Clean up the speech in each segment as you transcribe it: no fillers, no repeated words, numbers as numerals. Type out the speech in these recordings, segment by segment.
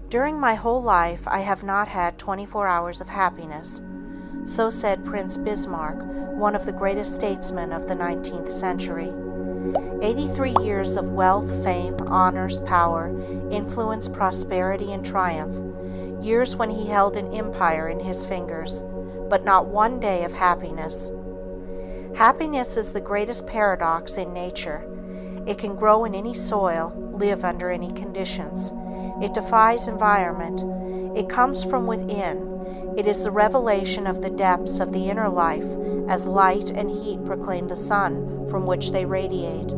During my whole life, I have not had 24 hours of happiness. So said Prince Bismarck, one of the greatest statesmen of the 19th century. 83 years of wealth, fame, honors, power, influence, prosperity, and triumph. Years when he held an empire in his fingers, but not one day of happiness. Happiness is the greatest paradox in nature. It can grow in any soil, live under any conditions. It defies environment. It comes from within. It is the revelation of the depths of the inner life, as light and heat proclaim the sun from which they radiate.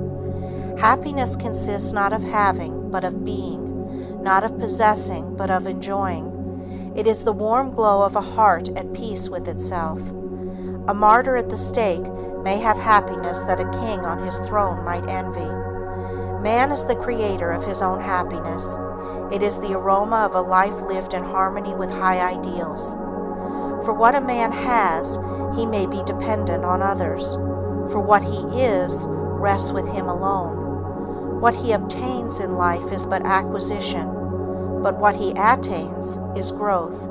Happiness consists not of having, but of being, not of possessing, but of enjoying. It is the warm glow of a heart at peace with itself. A martyr at the stake may have happiness that a king on his throne might envy. Man is the creator of his own happiness. It is the aroma of a life lived in harmony with high ideals. For what a man has, he may be dependent on others. For what he is, rests with him alone. What he obtains in life is but acquisition, but what he attains is growth.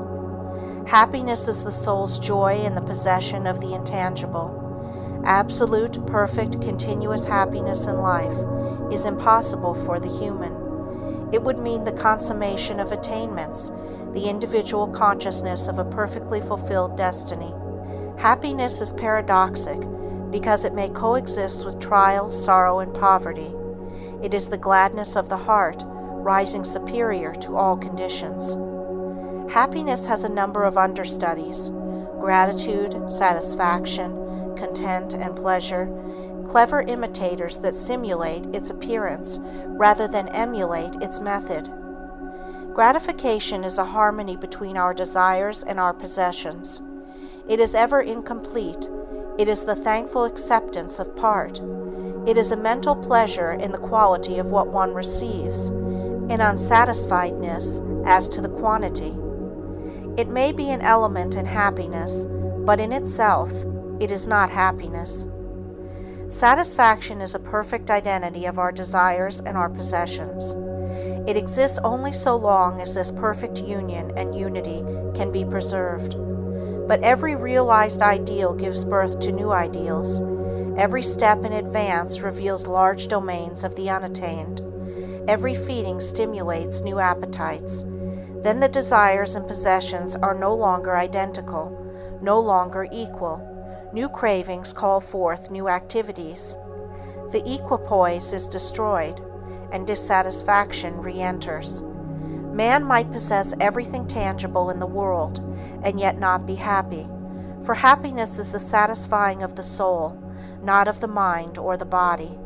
Happiness is the soul's joy in the possession of the intangible. Absolute, perfect, continuous happiness in life is impossible for the human. It would mean the consummation of attainments, the individual consciousness of a perfectly fulfilled destiny. Happiness is paradoxic because it may coexist with trials, sorrow, and poverty. It is the gladness of the heart, rising superior to all conditions. Happiness has a number of understudies: gratitude, satisfaction, content, and pleasure, clever imitators that simulate its appearance rather than emulate its method. Gratification is a harmony between our desires and our possessions. It is ever incomplete. It is the thankful acceptance of part. It is a mental pleasure in the quality of what one receives, an unsatisfiedness as to the quantity. It may be an element in happiness, but in itself, it is not happiness. Satisfaction is a perfect identity of our desires and our possessions. It exists only so long as this perfect union and unity can be preserved. But every realized ideal gives birth to new ideals. Every step in advance reveals large domains of the unattained. Every feeding stimulates new appetites. Then the desires and possessions are no longer identical, no longer equal. New cravings call forth new activities. The equipoise is destroyed, and dissatisfaction re-enters. Man might possess everything tangible in the world, and yet not be happy, for happiness is the satisfying of the soul, not of the mind or the body.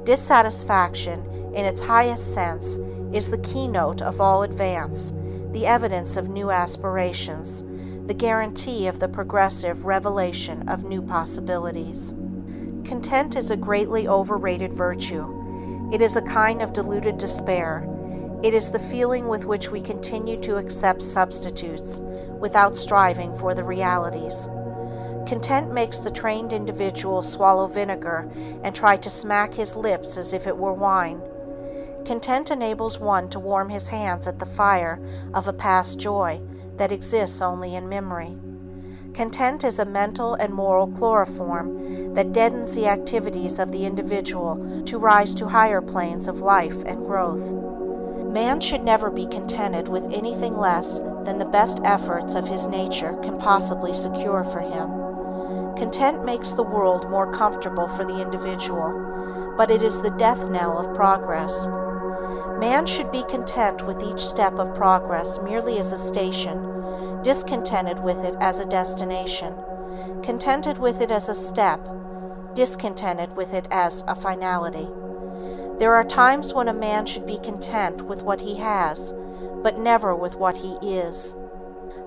Dissatisfaction, in its highest sense, is the keynote of all advance, the evidence of new aspirations, the guarantee of the progressive revelation of new possibilities. Content is a greatly overrated virtue. It is a kind of diluted despair. It is the feeling with which we continue to accept substitutes without striving for the realities. Content makes the trained individual swallow vinegar and try to smack his lips as if it were wine. Content enables one to warm his hands at the fire of a past joy that exists only in memory. Content is a mental and moral chloroform that deadens the activities of the individual to rise to higher planes of life and growth. Man should never be contented with anything less than the best efforts of his nature can possibly secure for him. Content makes the world more comfortable for the individual, but it is the death knell of progress. Man should be content with each step of progress merely as a station, discontented with it as a destination, contented with it as a step, discontented with it as a finality. There are times when a man should be content with what he has, but never with what he is.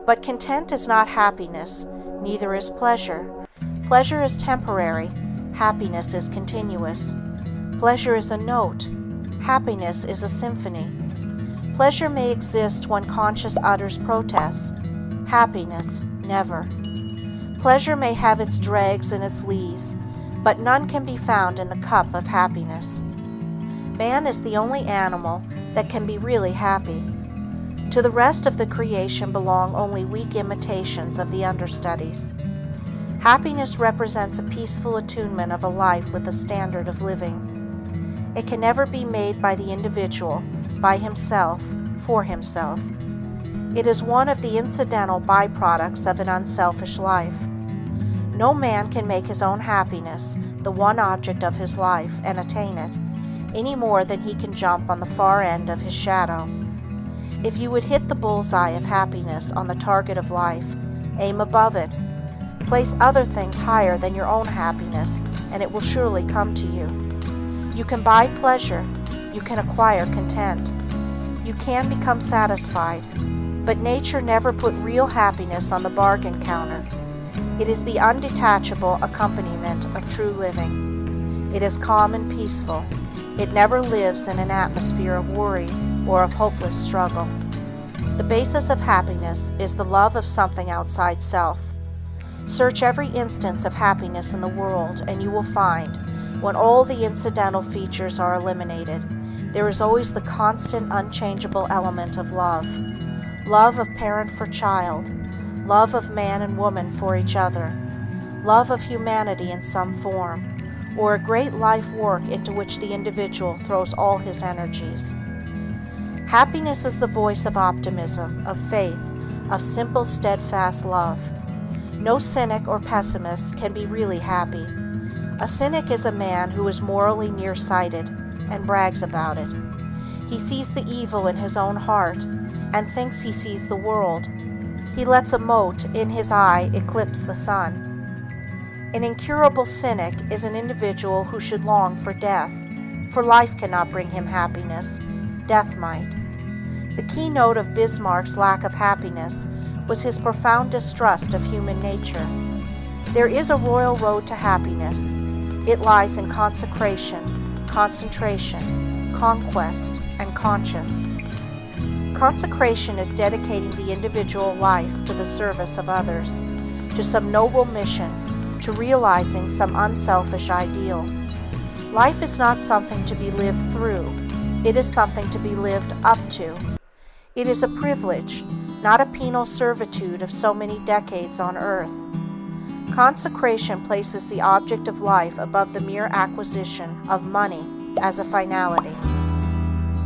But content is not happiness, neither is pleasure. Pleasure is temporary, happiness is continuous. Pleasure is a note, happiness is a symphony. Pleasure may exist when conscience utters protests, happiness never. Pleasure may have its dregs and its lees, but none can be found in the cup of happiness. Man is the only animal that can be really happy. To the rest of the creation belong only weak imitations of the understudies. Happiness represents a peaceful attunement of a life with a standard of living. It can never be made by the individual, by himself, for himself. It is one of the incidental byproducts of an unselfish life. No man can make his own happiness the one object of his life and attain it, any more than he can jump on the far end of his shadow. If you would hit the bullseye of happiness on the target of life, aim above it. Place other things higher than your own happiness, and it will surely come to you. You can buy pleasure. You can acquire content. You can become satisfied. But nature never put real happiness on the bargain counter. It is the undetachable accompaniment of true living. It is calm and peaceful. It never lives in an atmosphere of worry or of hopeless struggle. The basis of happiness is the love of something outside self. Search every instance of happiness in the world, and you will find, when all the incidental features are eliminated, there is always the constant, unchangeable element of love. Love of parent for child, love of man and woman for each other, love of humanity in some form, or a great life work into which the individual throws all his energies. Happiness is the voice of optimism, of faith, of simple, steadfast love. No cynic or pessimist can be really happy. A cynic is a man who is morally nearsighted and brags about it. He sees the evil in his own heart and thinks he sees the world. He lets a mote in his eye eclipse the sun. An incurable cynic is an individual who should long for death, for life cannot bring him happiness. Death might. The keynote of Bismarck's lack of happiness was his profound distrust of human nature. There is a royal road to happiness. It lies in consecration, concentration, conquest, and conscience. Consecration is dedicating the individual life to the service of others, to some noble mission, to realizing some unselfish ideal. Life is not something to be lived through. It is something to be lived up to. It is a privilege, not a penal servitude of so many decades on earth. Consecration places the object of life above the mere acquisition of money as a finality.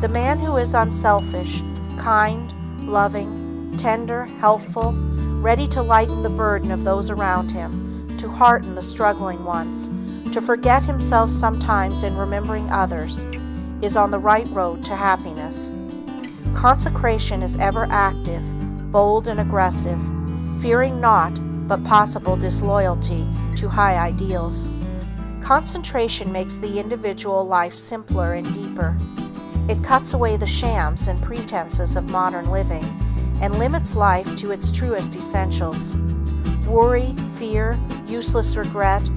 The man who is unselfish, kind, loving, tender, helpful, ready to lighten the burden of those around him, to hearten the struggling ones, to forget himself sometimes in remembering others, is on the right road to happiness. Consecration is ever active, bold and aggressive, fearing naught but possible disloyalty to high ideals. Concentration makes the individual life simpler and deeper. It cuts away the shams and pretenses of modern living and limits life to its truest essentials. Worry, fear, useless regret,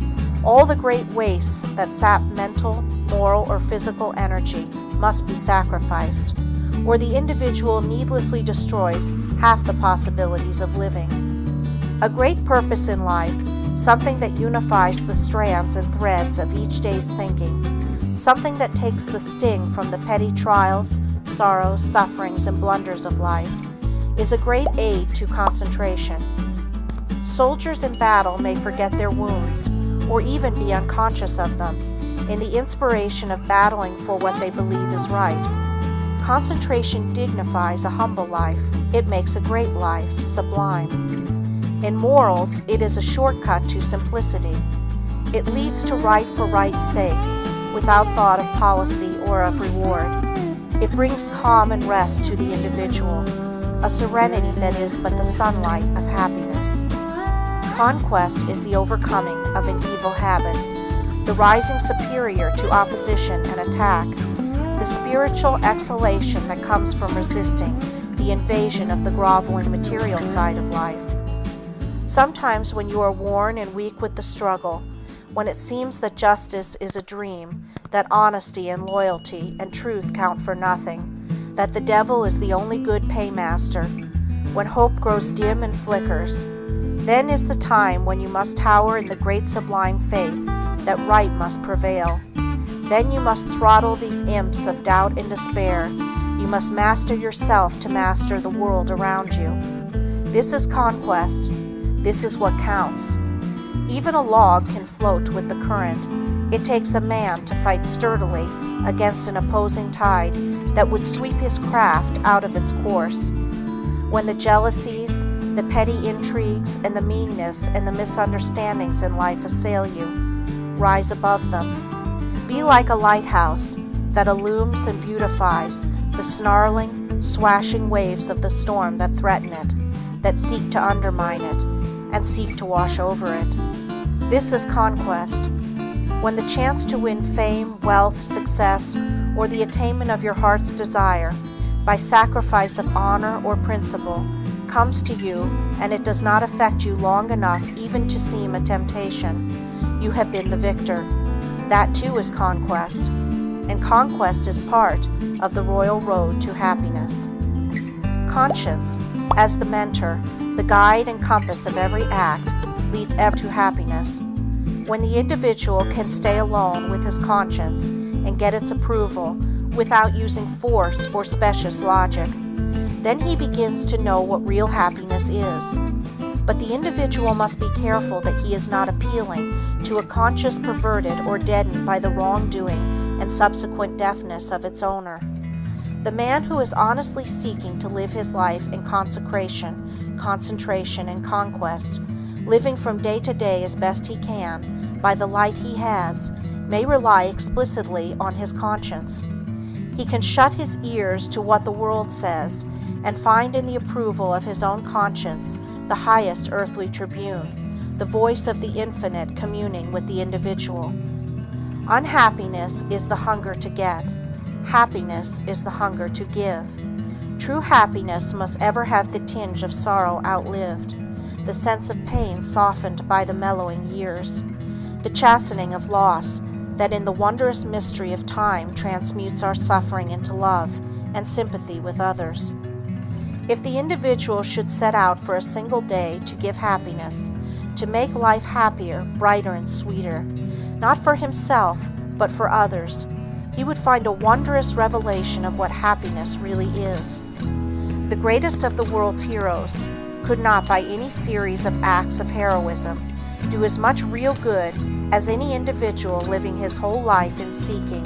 all the great wastes that sap mental, moral, or physical energy must be sacrificed, or the individual needlessly destroys half the possibilities of living. A great purpose in life, something that unifies the strands and threads of each day's thinking, something that takes the sting from the petty trials, sorrows, sufferings, and blunders of life, is a great aid to concentration. Soldiers in battle may forget their wounds, or even be unconscious of them, in the inspiration of battling for what they believe is right. Concentration dignifies a humble life. It makes a great life sublime. In morals, it is a shortcut to simplicity. It leads to right for right's sake, without thought of policy or of reward. It brings calm and rest to the individual, a serenity that is but the sunlight of happiness. Conquest is the overcoming of an evil habit, the rising superior to opposition and attack, the spiritual exhalation that comes from resisting the invasion of the groveling material side of life. Sometimes when you are worn and weak with the struggle, when it seems that justice is a dream, that honesty and loyalty and truth count for nothing, that the devil is the only good paymaster, when hope grows dim and flickers, then is the time when you must tower in the great sublime faith that right must prevail. Then you must throttle these imps of doubt and despair. You must master yourself to master the world around you. This is conquest. This is what counts. Even a log can float with the current. It takes a man to fight sturdily against an opposing tide that would sweep his craft out of its course. When the jealousies, the petty intrigues, and the meanness and the misunderstandings in life assail you, rise above them. Be like a lighthouse that illumes and beautifies the snarling, swashing waves of the storm that threaten it, that seek to undermine it, and seek to wash over it. This is conquest. When the chance to win fame, wealth, success, or the attainment of your heart's desire, by sacrifice of honor or principle, comes to you, and it does not affect you long enough even to seem a temptation, you have been the victor. That too is conquest, and conquest is part of the royal road to happiness. Conscience, as the mentor, the guide and compass of every act, leads ever to happiness. When the individual can stay alone with his conscience and get its approval without using force or specious logic, then he begins to know what real happiness is. But the individual must be careful that he is not appealing to a conscience perverted or deadened by the wrongdoing and subsequent deafness of its owner. The man who is honestly seeking to live his life in consecration, concentration, and conquest, living from day to day as best he can, by the light he has, may rely explicitly on his conscience. He can shut his ears to what the world says, and find in the approval of his own conscience the highest earthly tribune, the voice of the infinite communing with the individual. Unhappiness is the hunger to get. Happiness is the hunger to give. True happiness must ever have the tinge of sorrow outlived, the sense of pain softened by the mellowing years, the chastening of loss that in the wondrous mystery of time transmutes our suffering into love and sympathy with others. If the individual should set out for a single day to give happiness, to make life happier, brighter, and sweeter, not for himself, but for others, he would find a wondrous revelation of what happiness really is. The greatest of the world's heroes could not, by any series of acts of heroism, do as much real good as any individual living his whole life in seeking,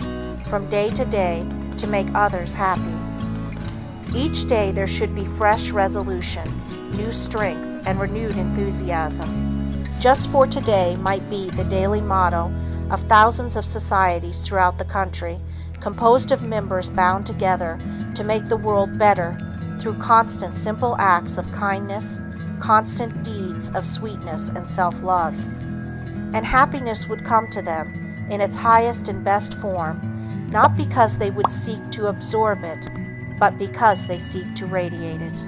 from day to day, to make others happy. Each day there should be fresh resolution, new strength, and renewed enthusiasm. Just for today might be the daily motto of thousands of societies throughout the country, composed of members bound together to make the world better through constant simple acts of kindness, constant deeds of sweetness and self-love. And happiness would come to them in its highest and best form, not because they would seek to absorb it, but because they seek to radiate it.